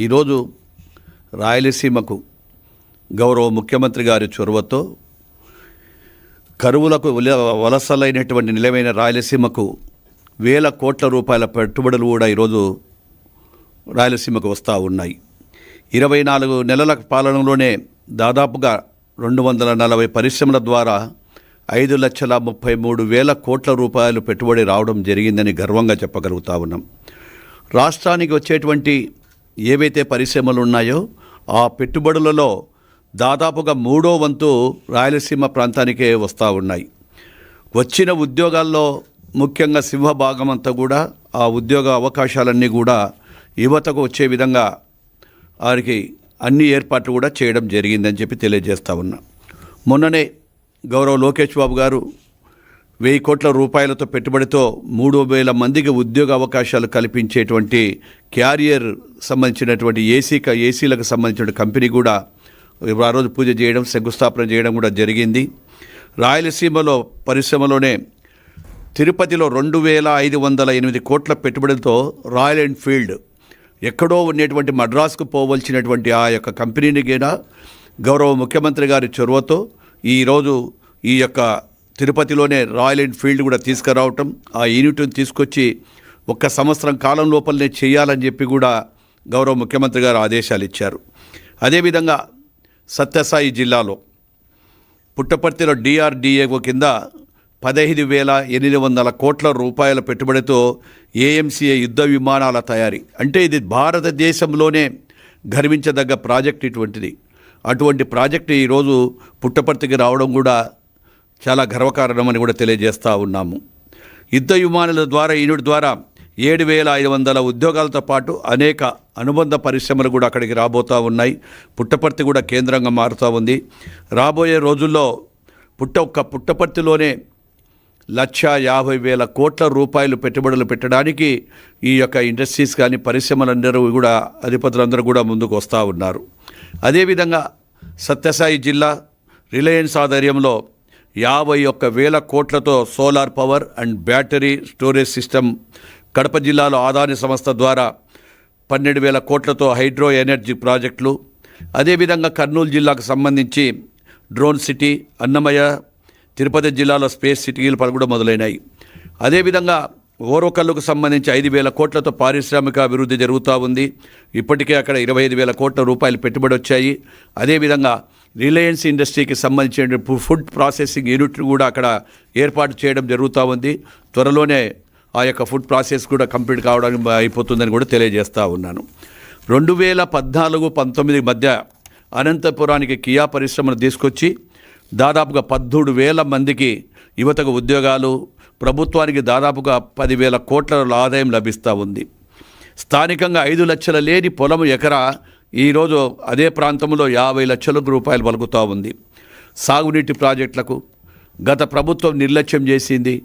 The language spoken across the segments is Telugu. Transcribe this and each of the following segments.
ఈరోజు రాయలసీమకు గౌరవ ముఖ్యమంత్రి గారి చొరవతో కరువులకు వలసలైనటువంటి నిలవైన రాయలసీమకు వేల కోట్ల రూపాయల పెట్టుబడులు కూడా ఈరోజు రాయలసీమకు వస్తూ ఉన్నాయి. 24 నెలల పాలనలోనే దాదాపుగా 240 పరిశ్రమల ద్వారా 5,33,000 కోట్ల రూపాయలు పెట్టుబడి రావడం జరిగిందని గర్వంగా చెప్పగలుగుతా ఉన్నాం. రాష్ట్రానికి వచ్చేటువంటి ఏవైతే పరిశ్రమలు ఉన్నాయో ఆ పెట్టుబడులలో దాదాపుగా 3వ వంతు రాయలసీమ ప్రాంతానికే వస్తూ ఉన్నాయి. వచ్చిన ఉద్యోగాల్లో ముఖ్యంగా సింహభాగం అంతా కూడా ఆ ఉద్యోగ అవకాశాలన్నీ కూడా యువతకు వచ్చే విధంగా వారికి అన్ని ఏర్పాట్లు కూడా చేయడం జరిగిందని చెప్పి తెలియజేస్తూ ఉన్నా. మొన్ననే గౌరవ లోకేష్ బాబు గారు 1,000 కోట్ల రూపాయలతో పెట్టుబడితో 3,000 మందికి ఉద్యోగ అవకాశాలు కల్పించేటువంటి క్యారియర్ సంబంధించినటువంటి ఏసీలకు సంబంధించిన కంపెనీ కూడా ఆ రోజు పూజ చేయడం, శంకుస్థాపన చేయడం కూడా జరిగింది. రాయలసీమలో పరిశ్రమలోనే తిరుపతిలో 2,508 కోట్ల పెట్టుబడితో రాయల్ ఎన్ఫీల్డ్ ఎక్కడో ఉన్నటువంటి మద్రాసుకు పోవలసినటువంటి ఆ యొక్క కంపెనీని కూడా గౌరవ ముఖ్యమంత్రి గారి చొరవతో ఈరోజు ఈ యొక్క తిరుపతిలోనే రాయల్ ఎన్ఫీల్డ్ కూడా తీసుకురావటం, ఆ యూనిట్ని తీసుకొచ్చి 1 సంవత్సరం కాలం లోపలనే చేయాలని చెప్పి కూడా గౌరవ ముఖ్యమంత్రి గారు ఆదేశాలు ఇచ్చారు. అదేవిధంగా సత్యసాయి జిల్లాలో పుట్టపర్తిలో DRDO కింద 15,800 కోట్ల రూపాయల పెట్టుబడితో AMCA యుద్ధ విమానాల తయారీ, అంటే ఇది భారతదేశంలోనే గర్వించదగ్గ ప్రాజెక్ట్ ఇటువంటిది. అటువంటి ప్రాజెక్టు ఈరోజు పుట్టపర్తికి రావడం కూడా చాలా గర్వకారణమని కూడా తెలియజేస్తూ ఉన్నాము. యుద్ధ విమానాల ద్వారా యూనిట్ ద్వారా 7,500 ఉద్యోగాలతో పాటు అనేక అనుబంధ పరిశ్రమలు కూడా అక్కడికి రాబోతూ ఉన్నాయి. పుట్టపర్తి కూడా కేంద్రంగా మారుతూ ఉంది. రాబోయే రోజుల్లో పుట్టపర్తిలోనే 1,50,000 కోట్ల రూపాయలు పెట్టుబడులు పెట్టడానికి ఈ యొక్క ఇండస్ట్రీస్ కానీ పరిశ్రమలందరూ కూడా అధిపతులందరూ కూడా ముందుకు వస్తూ ఉన్నారు. అదేవిధంగా సత్యసాయి జిల్లా రిలయన్స్ ఆధ్వర్యంలో 51,000 కోట్లతో solar power and battery storage system, Kadapa జిల్లాలో ఆదాని సంస్థ ద్వారా 12,000 కోట్లతో హైడ్రో ఎనర్జీ ప్రాజెక్టులు, అదేవిధంగా కర్నూలు జిల్లాకు సంబంధించి డ్రోన్ సిటీ, అన్నమయ్య, తిరుపతి జిల్లాలో స్పేస్ సిటీలు కూడా మొదలైనాయి. అదేవిధంగా ఓరోకల్లుకు సంబంధించి 5,000 కోట్లతో పారిశ్రామిక అభివృద్ధి జరుగుతూ ఉంది. ఇప్పటికే అక్కడ 25,000 కోట్ల రూపాయలు పెట్టుబడి వచ్చాయి. అదేవిధంగా రిలయన్స్ ఇండస్ట్రీకి సంబంధించిన ఫుడ్ ప్రాసెసింగ్ యూనిట్ కూడా అక్కడ ఏర్పాటు చేయడం జరుగుతూ ఉంది. త్వరలోనే ఆ యొక్క ఫుడ్ ప్రాసెస్ కూడా కంప్లీట్ కావడానికి అయిపోతుందని కూడా తెలియజేస్తూ ఉన్నాను. 2014-19 మధ్య అనంతపురానికి కియా పరిశ్రమను తీసుకొచ్చి దాదాపుగా 13,000 మందికి యువతకు ఉద్యోగాలు, ప్రభుత్వానికి దాదాపుగా 10,000 కోట్ల ఆదాయం లభిస్తూ ఉంది. స్థానికంగా 5 లక్షల లేని పొలం ఎకరా ఈరోజు అదే ప్రాంతంలో 50 లక్షల రూపాయలు పలుకుతూ ఉంది. సాగునీటి ప్రాజెక్టులకు గత ప్రభుత్వం నిర్లక్ష్యం చేసింది.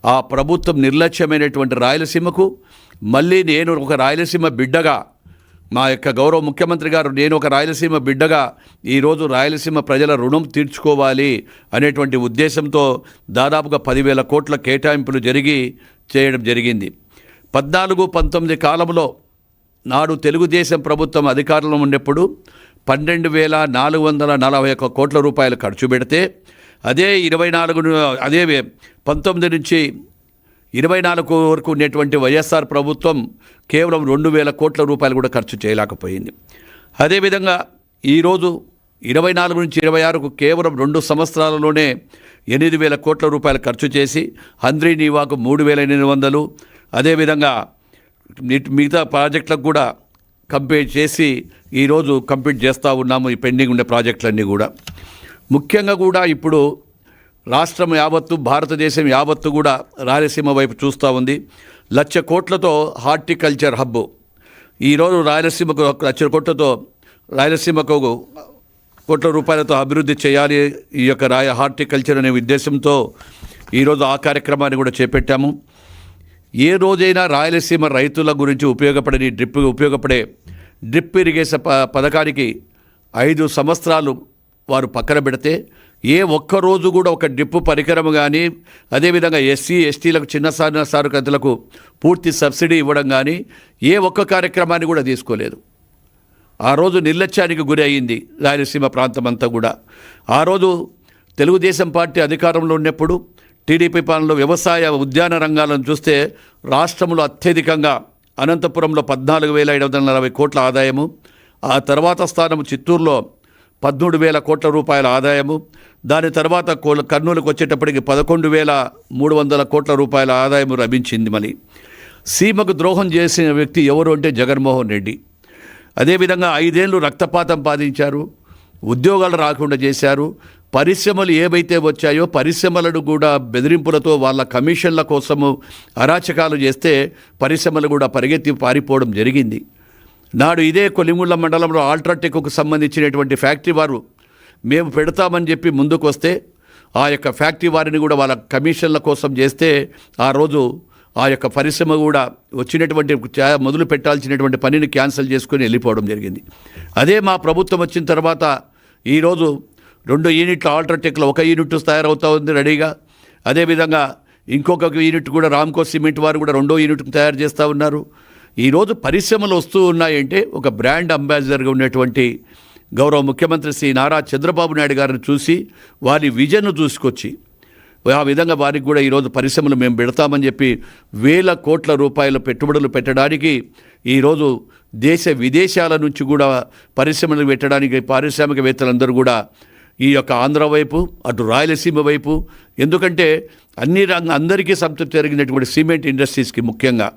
ఆ ప్రభుత్వం నిర్లక్ష్యమైనటువంటి రాయలసీమకు మళ్ళీ నేను ఒక రాయలసీమ బిడ్డగా, మా యొక్క గౌరవ ముఖ్యమంత్రి గారు నేను ఒక రాయలసీమ బిడ్డగా ఈరోజు రాయలసీమ ప్రజల రుణం తీర్చుకోవాలి అనేటువంటి ఉద్దేశంతో దాదాపుగా 10,000 కోట్ల కేటాయింపులు చేయడం జరిగింది. 14-19 కాలంలో నాడు తెలుగుదేశం ప్రభుత్వం అధికారంలో ఉన్నప్పుడు 12,441 కోట్ల రూపాయలు ఖర్చు పెడితే అదే 19 నుంచి 24 వరకు ఉన్నటువంటి వైఎస్ఆర్ ప్రభుత్వం కేవలం 2,000 కోట్ల రూపాయలు కూడా ఖర్చు చేయలేకపోయింది. అదేవిధంగా ఈరోజు 24 నుంచి 26కు కేవలం 2 సంవత్సరాలలోనే 8,000 కోట్ల రూపాయలు ఖర్చు చేసి హంద్రీ నీవాకు 3,800, అదేవిధంగా మిగతా ప్రాజెక్టులకు కూడా కంప్లీట్ చేసి ఈరోజు కంప్లీట్ చేస్తూ ఉన్నాము. ఈ పెండింగ్ ఉండే ప్రాజెక్టులన్నీ కూడా ముఖ్యంగా కూడా ఇప్పుడు రాష్ట్రం యావత్తు, భారతదేశం యావత్తు కూడా రాయలసీమ వైపు చూస్తూ ఉంది. 1,00,000 కోట్లతో హార్టికల్చర్ హబ్ ఈరోజు రాయలసీమకు 1,00,000 కోట్లతో రాయలసీమకు కోట్ల రూపాయలతో అభివృద్ధి చేయాలి ఈ యొక్క హార్టికల్చర్ అనే ఉద్దేశంతో ఈరోజు ఆ కార్యక్రమాన్ని కూడా చేపట్టాము. ఏ రోజైనా రాయలసీమ రైతుల గురించి ఉపయోగపడే డ్రిప్ ఇరిగేషన్ పథకానికి 5 సంవత్సరాలు వారు పక్కన పెడితే ఏ ఒక్కరోజు కూడా ఒక డ్రిప్ పరికరం కానీ, అదేవిధంగా ఎస్సీ ఎస్టీలకు చిన్న సారుకంతులకు పూర్తి సబ్సిడీ ఇవ్వడం కానీ ఏ ఒక్క కార్యక్రమాన్ని కూడా తీసుకోలేదు. ఆ రోజు నిర్లక్ష్యానికి గురి అయింది రాయలసీమ ప్రాంతం అంతా కూడా. ఆ రోజు తెలుగుదేశం పార్టీ అధికారంలో ఉన్నప్పుడు టీడీపీ పాలనలో వ్యవసాయ ఉద్యాన రంగాలను చూస్తే రాష్ట్రంలో అత్యధికంగా అనంతపురంలో 14,540 కోట్ల ఆదాయము, ఆ తర్వాత స్థానం చిత్తూరులో 13,000 కోట్ల రూపాయల ఆదాయము, దాని తర్వాత కర్నూలుకు వచ్చేటప్పటికి 11,300 కోట్ల రూపాయల ఆదాయం లభించింది. మళ్ళీ సీమకు ద్రోహం చేసిన వ్యక్తి ఎవరు అంటే జగన్మోహన్ రెడ్డి. అదేవిధంగా 5 ఏళ్ళు రక్తపాతం పాదించారు, ఉద్యోగాలు రాకుండా చేశారు. పరిశ్రమలు ఏవైతే వచ్చాయో పరిశ్రమలను కూడా బెదిరింపులతో వాళ్ళ కమిషన్ల కోసము అరాచకాలు చేస్తే పరిశ్రమలు కూడా పరిగెత్తి పారిపోవడం జరిగింది. నాడు ఇదే కొలిముళ్ళ మండలంలో ఆల్ట్రాటెక్కు సంబంధించినటువంటి ఫ్యాక్టరీ వారు మేము పెడతామని చెప్పి ముందుకు వస్తే ఆ యొక్క ఫ్యాక్టరీ వారిని కూడా వాళ్ళ కమిషన్ల కోసం చేస్తే ఆ రోజు ఆ యొక్క పరిశ్రమ కూడా వచ్చినటువంటి మొదలు పెట్టాల్సినటువంటి పనిని క్యాన్సిల్ చేసుకొని వెళ్ళిపోవడం జరిగింది. అదే మా ప్రభుత్వం వచ్చిన తర్వాత ఈరోజు 2 యూనిట్ల ఆల్ట్రాటెక్లో 1 యూనిట్ తయారవుతూ ఉంది రెడీగా. అదేవిధంగా ఇంకొక యూనిట్ కూడా రామ్కో సిమెంట్ వారు కూడా 2వ యూనిట్ తయారు చేస్తూ ఉన్నారు. ఈరోజు పరిశ్రమలు వస్తూ ఉన్నాయంటే ఒక బ్రాండ్ అంబాసిడర్గా ఉన్నటువంటి గౌరవ ముఖ్యమంత్రి శ్రీ నారా చంద్రబాబు నాయుడు గారిని చూసి వారి విజన్ను చూసుకొచ్చి ఆ విధంగా వారికి కూడా ఈరోజు పరిశ్రమలు మేము పెడతామని చెప్పి వేల కోట్ల రూపాయల పెట్టుబడులు పెట్టడానికి ఈరోజు దేశ విదేశాల నుంచి కూడా పరిశ్రమలు పెట్టడానికి పారిశ్రామికవేత్తలందరూ కూడా ఈ యొక్క ఆంధ్ర వైపు అటు రాయలసీమ వైపు, ఎందుకంటే అందరికీ సంతృప్తి జరిగినటువంటి సిమెంట్ ఇండస్ట్రీస్కి ముఖ్యంగా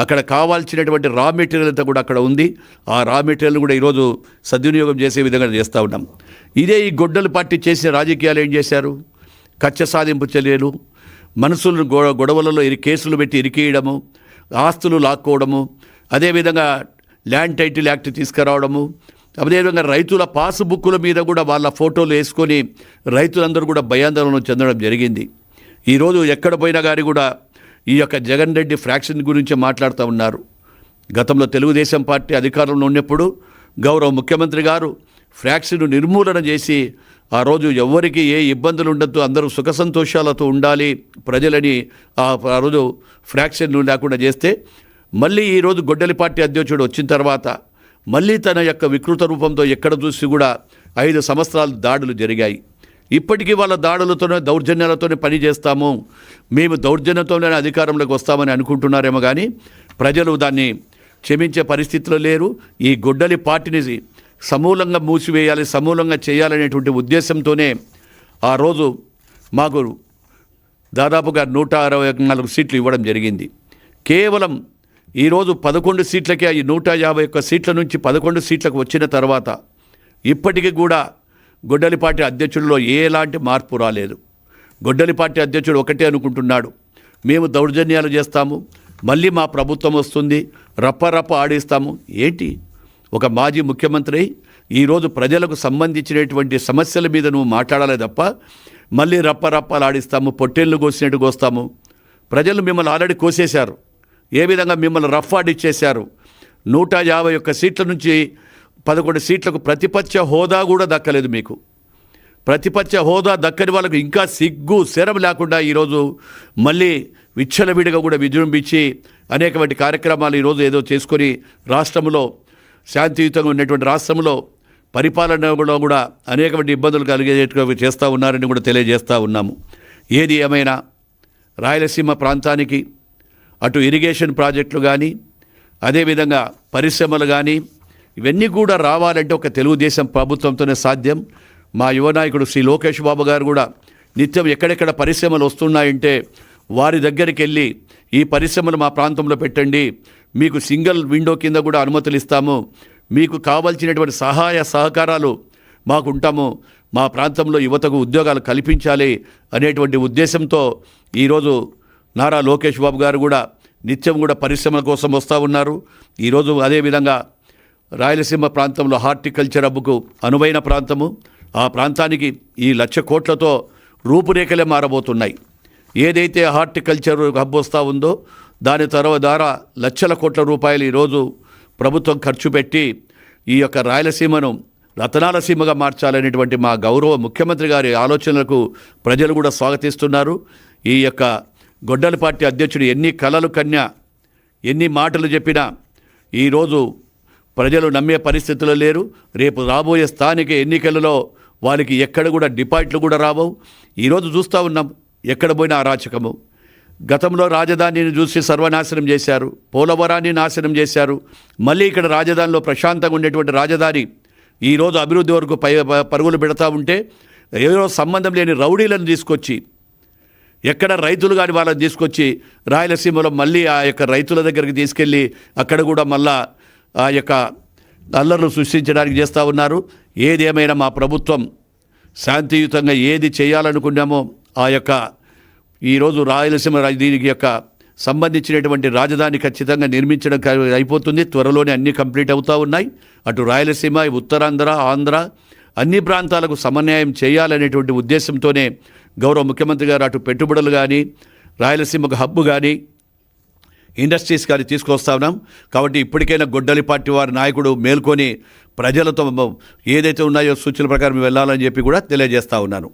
అక్కడ కావాల్సినటువంటి రా మెటీరియల్ అంతా కూడా అక్కడ ఉంది. ఆ రా మెటీరియల్ కూడా ఈరోజు సద్వినియోగం చేసే విధంగా చేస్తూ ఉన్నాం. ఇదే ఈ గొడ్డలు పార్టీ చేసిన రాజకీయాలు ఏం చేశారు? కక్ష సాధింపు చర్యలు, మనుషులను గొడవలలో కేసులు పెట్టి ఇరికేయడము, ఆస్తులు లాక్కోవడము, అదేవిధంగా ల్యాండ్ టైటిల్ యాక్ట్ తీసుకురావడము, అదేవిధంగా రైతుల పాస్బుక్కుల మీద కూడా వాళ్ళ ఫోటోలు వేసుకొని రైతులందరూ కూడా భయాందోళన చెందడం జరిగింది. ఈరోజు ఎక్కడ పోయినా కానీ కూడా ఈ యొక్క జగన్ రెడ్డి ఫ్రాక్షన్ గురించి మాట్లాడుతూ ఉన్నారు. గతంలో తెలుగుదేశం పార్టీ అధికారంలో ఉన్నప్పుడు గౌరవ ముఖ్యమంత్రి గారు ఫ్రాక్షన్ నిర్మూలన చేసి ఆ రోజు ఎవరికి ఏ ఇబ్బందులు ఉండద్దు, అందరూ సుఖ సంతోషాలతో ఉండాలి ప్రజలని ఆ రోజు ఫ్రాక్షన్ లేకుండా చేస్తే, మళ్ళీ ఈరోజు గొడ్డలి పార్టీ అధ్యక్షుడు వచ్చిన తర్వాత మళ్ళీ తన యొక్క వికృత రూపంతో ఎక్కడ చూసి కూడా 5 సంవత్సరాలు దాడులు జరిగాయి. ఇప్పటికీ వాళ్ళ దాడులతోనే దౌర్జన్యాలతోనే పని చేస్తాము, మేము దౌర్జన్యంతోనే అధికారంలోకి వస్తామని అనుకుంటున్నారేమో కానీ ప్రజలు దాన్ని క్షమించే పరిస్థితిలో లేరు. ఈ గొడ్డలి పార్టీని సమూలంగా మూసివేయాలి, సమూలంగా చేయాలనేటువంటి ఉద్దేశంతోనే ఆ రోజు మాకు దాదాపుగా 164 సీట్లు ఇవ్వడం జరిగింది. కేవలం ఈరోజు 11 సీట్లకే ఈ 151 సీట్ల నుంచి 11 సీట్లకు వచ్చిన తర్వాత ఇప్పటికీ కూడా గొడ్డలి పార్టీ అధ్యక్షుడిలో ఎలాంటి మార్పు రాలేదు. గొడ్డలి పార్టీ అధ్యక్షుడు ఒకటే అనుకుంటున్నాడు, మేము దౌర్జన్యాలు చేస్తాము, మళ్ళీ మా ప్రభుత్వం వస్తుంది, రప్ప ఆడిస్తాము. ఏంటి, ఒక మాజీ ముఖ్యమంత్రి ఈరోజు ప్రజలకు సంబంధించినటువంటి సమస్యల మీద నువ్వు మాట్లాడాలి తప్ప మళ్ళీ రప్పలు ఆడిస్తాము, పొట్టేళ్ళు కోసినట్టు కోస్తాము. ప్రజలు మిమ్మల్ని ఆల్రెడీ కోసేశారు. ఏ విధంగా మిమ్మల్ని రఫ్ ఆడిచ్చేశారు. 151 సీట్ల నుంచి 11 సీట్లకు ప్రతిపక్ష హోదా కూడా దక్కలేదు మీకు. ప్రతిపక్ష హోదా దక్కని వాళ్ళకు ఇంకా సిగ్గు శరం లేకుండా ఈరోజు మళ్ళీ విచ్చలవిడిగా కూడా విజృంభించి అనేకమైన కార్యక్రమాలు ఈరోజు ఏదో చేసుకొని రాష్ట్రంలో శాంతియుతంగా ఉన్నటువంటి రాష్ట్రంలో పరిపాలనలో కూడా అనేకమైన ఇబ్బందులు కలిగేట్టుగా చేస్తూ ఉన్నారని కూడా తెలియజేస్తూ ఉన్నాము. ఏది ఏమైనా రాయలసీమ ప్రాంతానికి అటు ఇరిగేషన్ ప్రాజెక్టులు కానీ అదేవిధంగా పరిశ్రమలు కానీ ఇవన్నీ కూడా రావాలంటే ఒక తెలుగుదేశం ప్రభుత్వంతోనే సాధ్యం. మా యువ నాయకుడు శ్రీ లోకేష్ బాబు గారు కూడా నిత్యం ఎక్కడెక్కడ పరిశ్రమలు వస్తున్నాయంటే వారి దగ్గరికి వెళ్ళి ఈ పరిశ్రమలు మా ప్రాంతంలో పెట్టండి, మీకు సింగిల్ విండో కింద కూడా అనుమతులు ఇస్తాము, మీకు కావాల్సినటువంటి సహాయ సహకారాలు మాకు ఉంటాము, మా ప్రాంతంలో యువతకు ఉద్యోగాలు కల్పించాలి అనేటువంటి ఉద్దేశంతో ఈరోజు నారా లోకేష్ బాబు గారు కూడా నిత్యం కూడా పరిశ్రమల కోసం వస్తూ ఉన్నారు. ఈరోజు అదేవిధంగా రాయలసీమ ప్రాంతంలో హార్టికల్చర్ హబ్కు అనువైన ప్రాంతము, ఆ ప్రాంతానికి ఈ 1,00,000 కోట్లతో రూపురేఖలే మారబోతున్నాయి. ఏదైతే హార్టికల్చర్ హబ్ వస్తూ ఉందో దాని ద్వారా లక్షల కోట్ల రూపాయలు ఈరోజు ప్రభుత్వం ఖర్చు పెట్టి ఈ యొక్క రాయలసీమను రతనాల సీమగా మార్చాలనేటువంటి మా గౌరవ ముఖ్యమంత్రి గారి ఆలోచనలకు ప్రజలు కూడా స్వాగతిస్తున్నారు. ఈ యొక్క గొడ్డలి పార్టీ అధ్యక్షుడు ఎన్ని కలలు కన్యా, ఎన్ని మాటలు చెప్పినా ఈరోజు ప్రజలు నమ్మే పరిస్థితుల్లో లేరు. రేపు రాబోయే స్థానిక ఎన్నికలలో వాళ్ళకి ఎక్కడ కూడా డిపాజిట్లు కూడా రావు. ఈరోజు చూస్తూ ఉన్నాం ఎక్కడ పోయినా అరాచకము. గతంలో రాజధానిని చూసి సర్వనాశనం చేశారు, పోలవరాన్ని నాశనం చేశారు. మళ్ళీ ఇక్కడ రాజధానిలో ప్రశాంతంగా ఉండేటువంటి రాజధాని ఈరోజు అభివృద్ధి వరకు పరుగులు పెడతా ఉంటే ఏదో సంబంధం లేని రౌడీలను తీసుకొచ్చి, ఎక్కడ రైతులు కానీ వాళ్ళని తీసుకొచ్చి రాయలసీమలో మళ్ళీ ఆ యొక్క రైతుల దగ్గరికి తీసుకెళ్ళి అక్కడ కూడా మళ్ళా ఆ యొక్క అల్లర్లు సృష్టించడానికి చేస్తూ ఉన్నారు. ఏదేమైనా మా ప్రభుత్వం శాంతియుతంగా ఏది చేయాలనుకున్నామో ఆ యొక్క ఈరోజు రాయలసీమ దీనికి యొక్క సంబంధించినటువంటి రాజధాని ఖచ్చితంగా నిర్మించడం అయిపోతుంది. త్వరలోనే అన్నీ కంప్లీట్ అవుతూ ఉన్నాయి. అటు రాయలసీమ, ఉత్తరాంధ్ర, ఆంధ్ర అన్ని ప్రాంతాలకు సమన్వయం చేయాలనేటువంటి ఉద్దేశంతోనే గౌరవ ముఖ్యమంత్రి గారు అటు పెట్టుబడులు కానీ, రాయలసీమకు హబ్బు కానీ, ఇండస్ట్రీస్ కానీ తీసుకొస్తా ఉన్నాం. కాబట్టి ఇప్పటికైనా గొడ్డలి పార్టీ వారి నాయకుడు మేల్కొని ప్రజలతో ఏదైతే ఉన్నాయో సూచనల ప్రకారం వెళ్ళాలని చెప్పి కూడా తెలియజేస్తా ఉన్నాను.